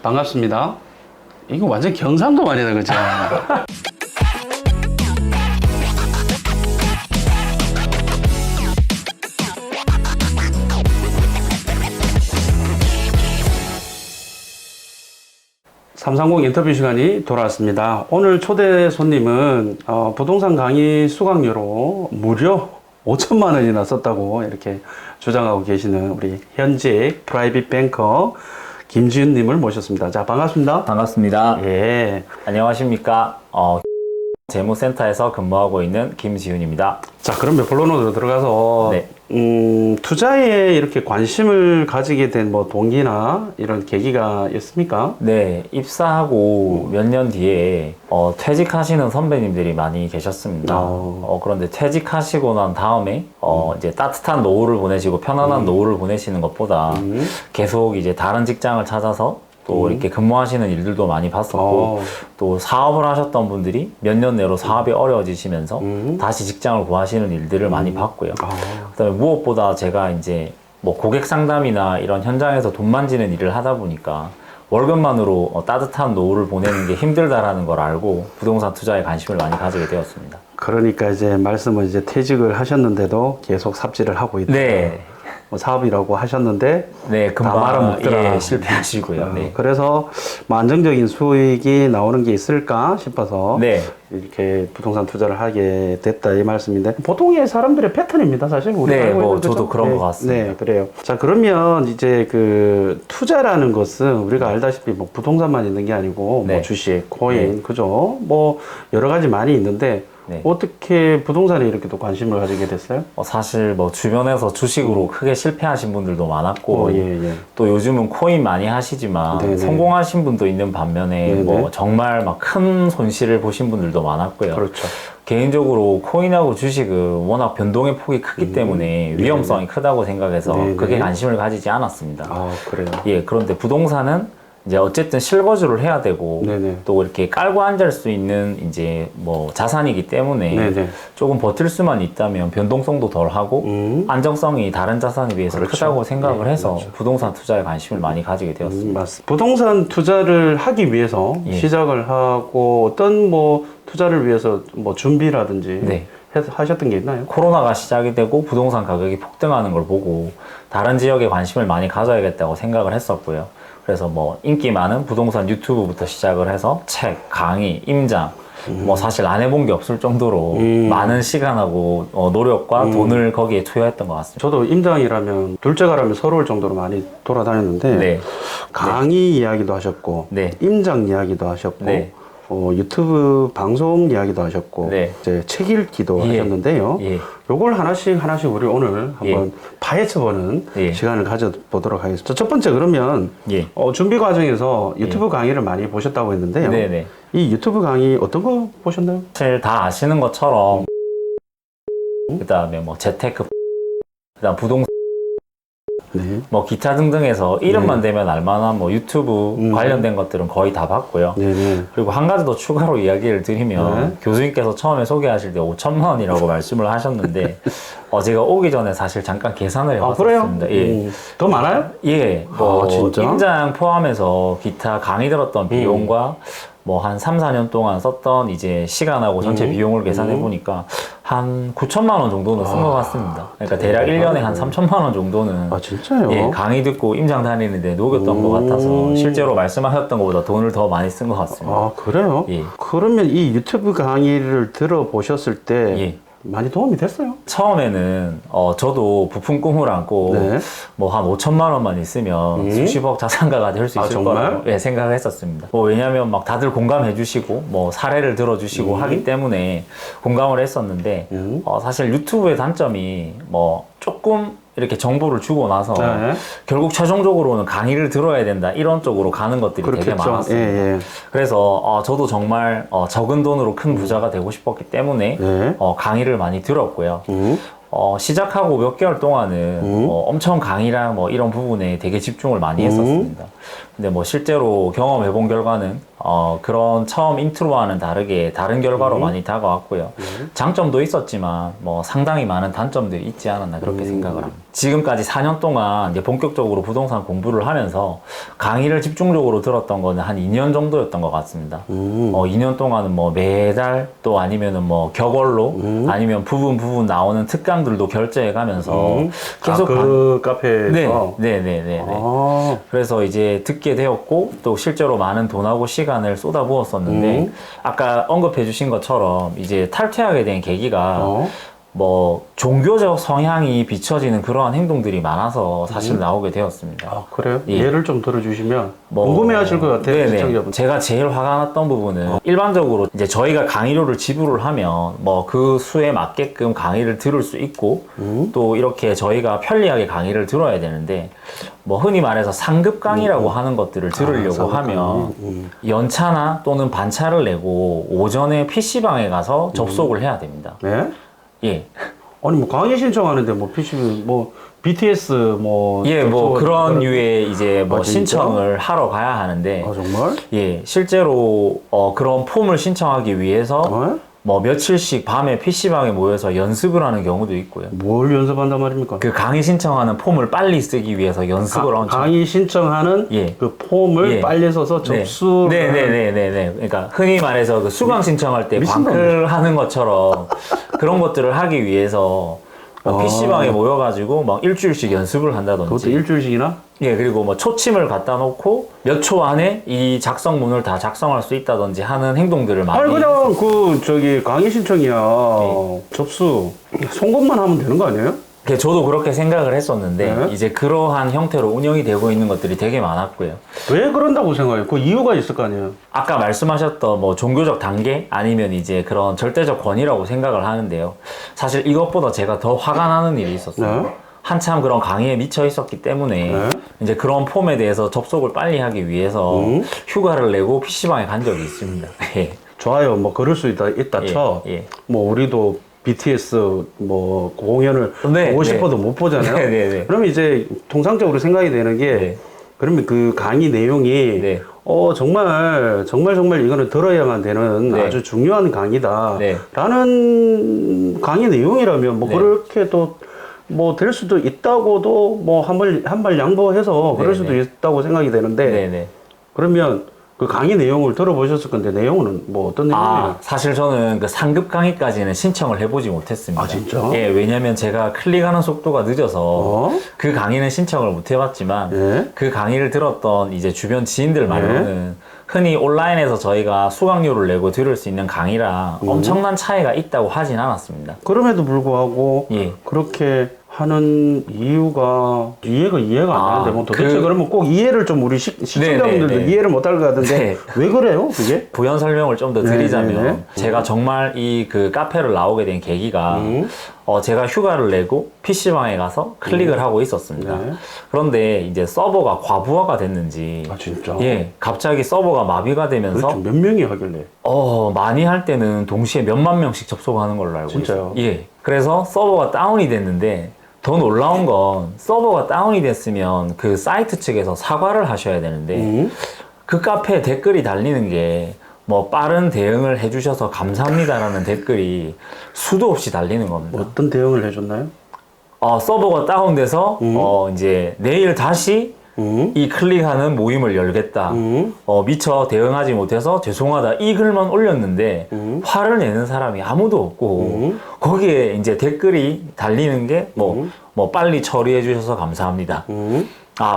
반갑습니다. 이거 완전 경상도 말이다, 그죠? 삼삼공 인터뷰 시간이 돌아왔습니다. 오늘 초대 손님은 부동산 강의 수강료로 무려 5천만 원이나 썼다고 이렇게 주장하고 계시는 우리 현직 프라이빗 뱅커 김지윤님을 모셨습니다. 자, 반갑습니다. 반갑습니다. 예. 안녕하십니까. 재무센터에서 근무하고 있는 김지윤입니다. 자, 그러면 본론으로 들어가서 네. 투자에 이렇게 관심을 가지게 된 뭐 동기나 이런 계기가 있습니까? 네, 입사하고 몇 년 뒤에 퇴직하시는 선배님들이 많이 계셨습니다. 그런데 퇴직하시고 난 다음에 이제 따뜻한 노후를 보내시고 편안한 노후를 보내시는 것보다 계속 이제 다른 직장을 찾아서 또 이렇게 근무하시는 일들도 많이 봤었고 또 사업을 하셨던 분들이 몇 년 내로 사업이 어려워지시면서 다시 직장을 구하시는 일들을 많이 봤고요. 그다음에 무엇보다 제가 이제 뭐 고객 상담이나 이런 현장에서 돈 만지는 일을 하다 보니까 월급만으로 따뜻한 노후를 보내는 게 힘들다라는 걸 알고 부동산 투자에 관심을 많이 가지게 되었습니다. 그러니까 이제 말씀은 이제 퇴직을 하셨는데도 계속 삽질을 하고 있다. 네. 뭐 사업이라고 하셨는데 네, 금방 말아먹더라. 실패하시고요. 네. 그래서 뭐 안정적인 수익이 나오는 게 있을까 싶어서 네. 이렇게 부동산 투자를 하게 됐다 이 말씀인데 보통의 사람들의 패턴입니다, 사실. 우리가 네, 알고 뭐 있는 거죠? 저도 그런 네, 것 같습니다. 네, 그래요. 자, 그러면 이제 그 투자라는 것은 우리가 알다시피 뭐 부동산만 있는 게 아니고 네. 뭐 주식, 코인, 네. 그죠? 뭐 여러 가지 많이 있는데 네. 어떻게 부동산에 이렇게 또 관심을 가지게 됐어요? 사실 뭐 주변에서 주식으로 크게 실패하신 분들도 많았고 예. 또 요즘은 코인 많이 하시지만 네네. 성공하신 분도 있는 반면에 네네. 뭐 정말 막 큰 손실을 보신 분들도 많았고요. 그렇죠. 개인적으로 코인하고 주식은 워낙 변동의 폭이 크기 때문에 위험성이 크다고 생각해서 네네. 그게 관심을 가지지 않았습니다. 아, 그래요. 예, 그런데 부동산은 이제 어쨌든 실거주를 해야 되고 네네. 또 이렇게 깔고 앉을 수 있는 이제 뭐 자산이기 때문에 네네. 조금 버틸 수만 있다면 변동성도 덜하고 안정성이 다른 자산에 비해서 그렇죠. 크다고 생각을 네, 해서 그렇죠. 부동산 투자에 관심을 많이 가지게 되었습니다. 맞습니다. 부동산 투자를 하기 위해서 예. 시작을 하고 어떤 뭐 투자를 위해서 뭐 준비라든지 네. 하셨던 게 있나요? 코로나가 시작이 되고 부동산 가격이 폭등하는 걸 보고 다른 지역에 관심을 많이 가져야겠다고 생각을 했었고요. 그래서 뭐 인기 많은 부동산 유튜브부터 시작을 해서 책, 강의, 임장 뭐 사실 안 해본 게 없을 정도로 많은 시간하고 노력과 돈을 거기에 투여했던 것 같습니다. 저도 임장이라면 둘째가라면 서러울 정도로 많이 돌아다녔는데 네. 강의 이야기도 하셨고 네. 임장 이야기도 하셨고 네. 유튜브 방송 이야기도 하셨고 네. 이제 책 읽기도 예. 하셨는데요. 예. 요걸 하나씩 우리 오늘 한번 파헤쳐보는 예. 시간을 가져보도록 하겠습니다. 첫 번째 그러면 예. 준비 과정에서 유튜브 강의를 많이 보셨다고 했는데요. 네네. 이 유튜브 강의 어떤 거 보셨나요? 사실 다 아시는 것처럼 그다음에 뭐 재테크 그다음 부동산 네. 뭐 기타 등등해서 이름만 대면 알만한 뭐 유튜브 관련된 것들은 거의 다 봤고요. 네네. 그리고 한 가지 더 추가로 이야기를 드리면 네. 교수님께서 교수님께서 처음에 소개하실 때 5천만 원이라고 말씀을 하셨는데 제가 오기 전에 사실 잠깐 계산을 해봤습니다. 예. 더 많아요? 예, 뭐 진짜? 임장 포함해서 기타 강의 들었던 비용과 뭐 한 3, 4년 동안 썼던 이제 시간하고 전체 비용을 계산해 보니까 한 9천만 원 정도는 쓴 것 같습니다. 그러니까 대략 1년에 한 3천만 원 정도는 아, 진짜요? 예, 강의 듣고 임장 다니는데 녹였던 것 같아서 실제로 말씀하셨던 것보다 돈을 더 많이 쓴 것 같습니다. 아, 그래요? 예. 그러면 이 유튜브 강의를 들어보셨을 때 예. 많이 도움이 됐어요? 처음에는 저도 부푼 꿈을 안고 네. 뭐 한 5천만 원만 있으면 수십억 자산가가 될 수 아, 있을 정말? 거라고 예, 생각을 했었습니다. 뭐 왜냐하면 막 다들 공감해 주시고 뭐 사례를 들어주시고 하기 때문에 공감을 했었는데 사실 유튜브의 단점이 뭐 조금 이렇게 정보를 주고 나서 네. 결국 최종적으로는 강의를 들어야 된다 이런 쪽으로 가는 것들이 되게 그렇겠죠. 많았습니다. 예. 그래서 저도 정말 적은 돈으로 큰 부자가 되고 싶었기 때문에 네. 강의를 많이 들었고요. 시작하고 몇 개월 동안은 엄청 강의랑 뭐 이런 부분에 되게 집중을 많이 했었습니다. 근데 뭐 실제로 경험해 본 결과는 그런 처음 인트로와는 다르게 다른 결과로 많이 다가왔고요. 장점도 있었지만 뭐 상당히 많은 단점들이 있지 않았나 그렇게 생각을 합니다. 지금까지 4년 동안 이제 본격적으로 부동산 공부를 하면서 강의를 집중적으로 들었던 거는 한 2년 정도였던 것 같습니다. 2년 동안은 뭐 매달 또 아니면은 뭐 격월로 아니면 부분 나오는 특강들도 결제해 가면서 계속 그 카페에서 네네네네. 아, 그래서 이제 듣게 되었고 또 실제로 많은 돈하고 시간을 쏟아부었었는데 아까 언급해 주신 것처럼 이제 탈퇴하게 된 계기가 뭐 종교적 성향이 비춰지는 그러한 행동들이 많아서 사실 나오게 되었습니다. 아, 그래요? 예. 예를 좀 들어주시면 뭐, 궁금해하실 것 같아요, 네네. 시청자분. 제가 제일 화가 났던 부분은 일반적으로 이제 저희가 강의료를 지불을 하면 뭐 그 수에 맞게끔 강의를 들을 수 있고 또 이렇게 저희가 편리하게 강의를 들어야 되는데 뭐 흔히 말해서 상급 강의라고 하는 것들을 들으려고 상급 하면 강의. 연차나 또는 반차를 내고 오전에 PC방에 가서 접속을 해야 됩니다. 네? 예. 아니 뭐 강의 신청하는데 뭐 PC 뭐 BTS 뭐 예, 뭐 그런 그런- 유의 이제 뭐 아, 진짜? 신청을 하러 가야 하는데 아 정말? 예, 실제로 그런 폼을 신청하기 위해서 어? 뭐 며칠씩 밤에 PC방에 모여서 연습을 하는 경우도 있고요. 뭘 연습한단 말입니까? 그 강의 신청하는 폼을 빨리 쓰기 위해서 연습을 엄청 강의 신청하는 예. 그 폼을 예. 빨리 써서 접수를 네네네네네. 그러니까 흔히 말해서 그 수강 신청할 때 미친 광클 하는 것처럼 그런 것들을 하기 위해서 아. PC방에 모여가지고 막 일주일씩 연습을 한다든지. 그것도 일주일씩이나? 예, 그리고 뭐 초침을 갖다 놓고 몇 초 안에 이 작성문을 다 작성할 수 있다든지 하는 행동들을 많이. 아니 그냥 그 저기 강의 신청이야 네. 접수 송금만 하면 되는 거 아니에요? 저도 그렇게 생각을 했었는데 네. 이제 그러한 형태로 운영이 되고 있는 것들이 되게 많았고요. 왜 그런다고 생각해요? 그 이유가 있을 거 아니에요? 아까 말씀하셨던 뭐 종교적 단계 아니면 이제 그런 절대적 권위라고 생각을 하는데요. 사실 이것보다 제가 더 화가 나는 일이 있었어요. 네. 한참 그런 강의에 미쳐 있었기 때문에 네. 이제 그런 폼에 대해서 접속을 빨리 하기 위해서 휴가를 내고 PC방에 간 적이 있습니다. 예. 좋아요 뭐 그럴 수 있다 예, 쳐. 예. 뭐 우리도 BTS 뭐 공연을 네, 보고 네. 싶어도 못 보잖아요. 네, 네, 네. 그럼 이제 통상적으로 생각이 되는 게 네. 그러면 그 강의 내용이 네. 정말 이거는 들어야만 되는 네. 아주 중요한 강의다. 네. 라는 강의 내용이라면 뭐 네. 그렇게 또 뭐 될 수도 있다고도 뭐 한 발 양보해서 그럴 네, 수도 네. 있다고 생각이 되는데 네네. 그러면 그 강의 내용을 들어보셨을 건데 내용은 뭐 어떤 내용이에요? 사실 저는 그 상급 강의까지는 신청을 해보지 못했습니다. 아, 진짜? 예, 왜냐면 제가 클릭하는 속도가 늦어서 어? 그 강의는 신청을 못 해봤지만 예? 그 강의를 들었던 이제 주변 지인들 말로는 흔히 온라인에서 저희가 수강료를 내고 들을 수 있는 강의랑 엄청난 차이가 있다고 하진 않았습니다. 그럼에도 불구하고 예. 그렇게 하는 이유가 이해가 안 되는데 뭐 도대체 그러면 꼭 이해를 좀 우리 시청자분들도 네, 네. 이해를 못할 것 같은데 네. 왜 그래요 그게? 부연 설명을 좀 더 드리자면 네, 네. 제가 정말 이 그 카페를 나오게 된 계기가 제가 휴가를 내고 PC방에 가서 클릭을 하고 있었습니다. 네. 그런데 이제 서버가 과부하가 됐는지 아 진짜? 예, 갑자기 서버가 마비가 되면서 도대체 몇 명이 하길래? 많이 할 때는 동시에 몇만 명씩 접속하는 걸로 알고 진짜요? 있어요. 예. 그래서 서버가 다운이 됐는데 더 놀라운 건 서버가 다운이 됐으면 그 사이트 측에서 사과를 하셔야 되는데 그 카페에 댓글이 달리는 게 뭐 빠른 대응을 해주셔서 감사합니다라는 댓글이 수도 없이 달리는 겁니다. 어떤 대응을 해줬나요? 서버가 다운돼서 이제 내일 다시 이 클릭하는 모임을 열겠다. 미처 대응하지 못해서 죄송하다. 이 글만 올렸는데 화를 내는 사람이 아무도 없고 거기에 이제 댓글이 달리는 게 뭐 빨리 처리해 주셔서 감사합니다.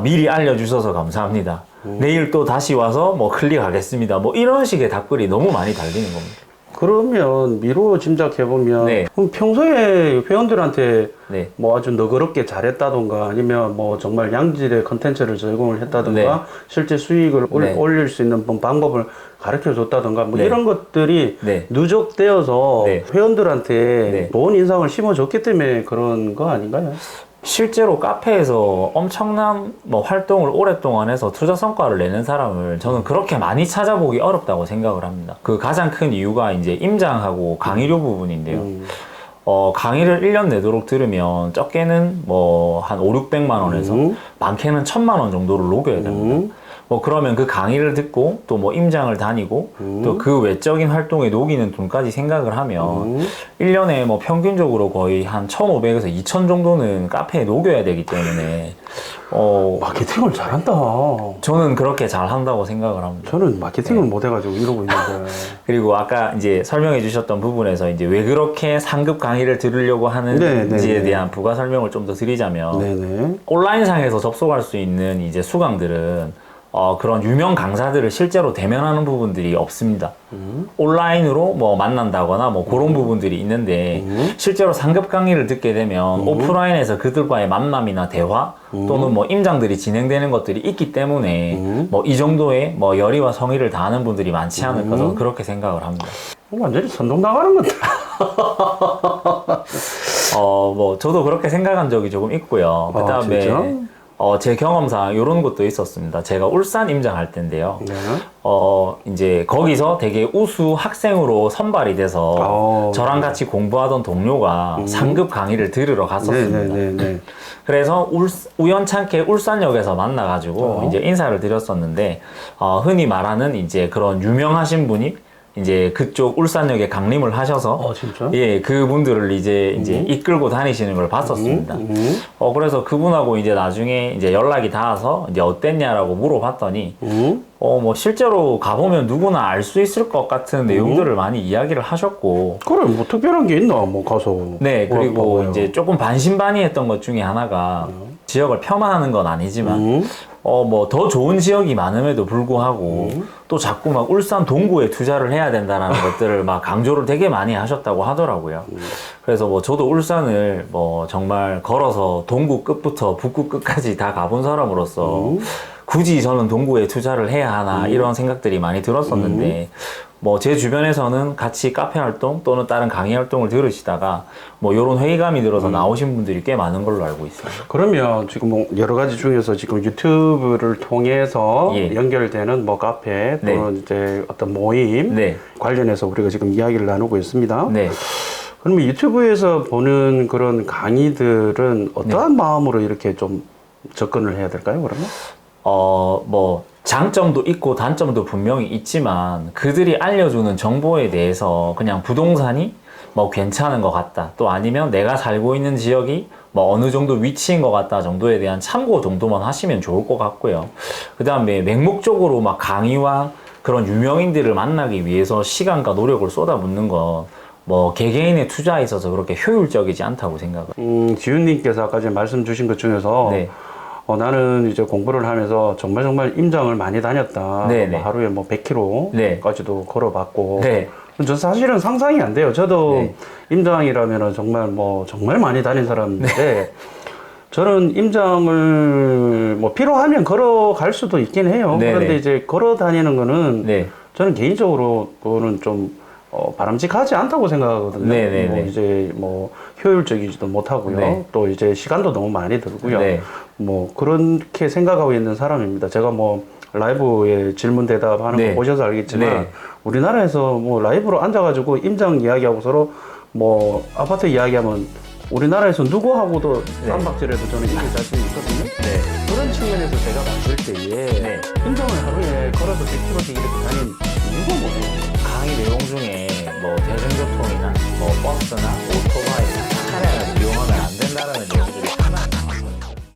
미리 알려주셔서 감사합니다. 내일 또 다시 와서 뭐 클릭하겠습니다. 뭐 이런 식의 답글이 너무 많이 달리는 겁니다. 그러면 미로 짐작해보면 네. 그럼 평소에 회원들한테 네. 뭐 아주 너그럽게 잘했다던가 아니면 뭐 정말 양질의 컨텐츠를 제공을 했다던가 네. 실제 수익을 네. 올릴 수 있는 방법을 가르쳐 줬다던가 뭐 네. 이런 것들이 네. 누적되어서 네. 회원들한테 네. 좋은 인상을 심어줬기 때문에 그런 거 아닌가요? 실제로 카페에서 엄청난 뭐 활동을 오랫동안 해서 투자 성과를 내는 사람을 저는 그렇게 많이 찾아보기 어렵다고 생각을 합니다. 그 가장 큰 이유가 이제 임장하고 강의료 부분인데요. 강의를 1년 내도록 들으면 적게는 뭐 한 5, 600만 원에서 많게는 1000만 원 정도를 녹여야 됩니다. 뭐 그러면 그 강의를 듣고 또 뭐 임장을 다니고 또 그 외적인 활동에 녹이는 돈까지 생각을 하면 1년에 뭐 평균적으로 거의 한 1,500에서 2,000 정도는 카페에 녹여야 되기 때문에 마케팅을 잘한다. 저는 그렇게 잘 한다고 생각을 합니다. 저는 마케팅을 못 해가지고 이러고 있는데. 그리고 아까 이제 설명해 주셨던 부분에서 이제 왜 그렇게 상급 강의를 들으려고 하는지에 대한 부가 설명을 좀 더 드리자면 네네. 온라인상에서 접속할 수 있는 이제 수강들은 그런 유명 강사들을 실제로 대면하는 부분들이 없습니다. 온라인으로 뭐 만난다거나 뭐 그런 부분들이 있는데 실제로 상급 강의를 듣게 되면 오프라인에서 그들과의 만남이나 대화 또는 뭐 임장들이 진행되는 것들이 있기 때문에 뭐 이 정도의 뭐 열의와 성의를 다하는 분들이 많지 않을까 저는 그렇게 생각을 합니다. 완전히 선동 나가는 건데. 뭐 저도 그렇게 생각한 적이 조금 있고요. 그 다음에 진짜? 제 경험상 이런 것도 있었습니다. 제가 울산 임장할 때인데요. 네. 이제 거기서 되게 우수 학생으로 선발이 돼서 저랑 같이 공부하던 동료가 상급 강의를 들으러 갔었습니다. 네네네. 그래서 우연찮게 울산역에서 만나가지고 이제 인사를 드렸었는데, 흔히 말하는 이제 그런 유명하신 분이 이제 그쪽 울산역에 강림을 하셔서 진짜? 예, 그분들을 이제 이끌고 다니시는 걸 봤었습니다. 그래서 그분하고 이제 나중에 이제 연락이 닿아서 이제 어땠냐라고 물어봤더니 뭐 실제로 가보면 누구나 알 수 있을 것 같은 내용들을 많이 이야기를 하셨고 그래, 뭐 특별한 게 있나, 뭐 가서. 네, 그리고 봐봐요. 이제 조금 반신반의했던 것 중에 하나가 지역을 폄하하는 건 아니지만 뭐 더 좋은 지역이 많음에도 불구하고 또 자꾸 막 울산 동구에 투자를 해야 된다라는 것들을 막 강조를 되게 많이 하셨다고 하더라고요. 그래서 뭐 저도 울산을 뭐 정말 걸어서 동구 끝부터 북구 끝까지 다 가본 사람으로서 굳이 저는 동구에 투자를 해야 하나 이런 생각들이 많이 들었었는데 뭐 제 주변에서는 같이 카페 활동 또는 다른 강의 활동을 들으시다가 뭐 이런 회의감이 들어서 나오신 분들이 꽤 많은 걸로 알고 있습니다. 그러면 지금 뭐 여러 가지 중에서 지금 유튜브를 통해서 예. 연결되는 뭐 카페 또는 이제 어떤 모임 네. 관련해서 우리가 지금 이야기를 나누고 있습니다. 네. 그러면 유튜브에서 보는 그런 강의들은 어떠한 마음으로 이렇게 좀 접근을 해야 될까요, 그러면? 뭐 장점도 있고 단점도 분명히 있지만 그들이 알려주는 정보에 대해서 그냥 부동산이 뭐 괜찮은 것 같다 또 아니면 내가 살고 있는 지역이 뭐 어느 정도 위치인 것 같다 정도에 대한 참고 정도만 하시면 좋을 것 같고요. 그 다음에 맹목적으로 막 강의와 그런 유명인들을 만나기 위해서 시간과 노력을 쏟아붓는 건 뭐 개개인의 투자에 있어서 그렇게 효율적이지 않다고 생각을. 지훈님께서 아까 전에 말씀 주신 것 중에서 네. 나는 이제 공부를 하면서 정말 임장을 많이 다녔다. 네네. 뭐 하루에 뭐 100km까지도 걸어봤고. 네. 저 사실은 상상이 안 돼요. 저도 네. 임장이라면은 정말 많이 다닌 사람인데 저는 임장을 뭐 필요하면 걸어갈 수도 있긴 해요. 네네. 그런데 이제 걸어 다니는 거는 네. 저는 개인적으로 그거는 좀 바람직하지 않다고 생각하거든요. 네네네. 뭐 이제 뭐 효율적이지도 못하고요. 네. 또 이제 시간도 너무 많이 들고요. 네. 뭐 그렇게 생각하고 있는 사람입니다. 제가 뭐 라이브에 질문 대답하는 네. 거 보셔서 알겠지만 네. 우리나라에서 뭐 라이브로 앉아가지고 임장 이야기하고 서로 뭐 아파트 이야기하면 우리나라에서 누구하고도 쌈박질해도 저는 이길 자신이 있거든요. 네. 그런 측면에서 제가 봤을 때에 네. 임장을 하루에 걸어서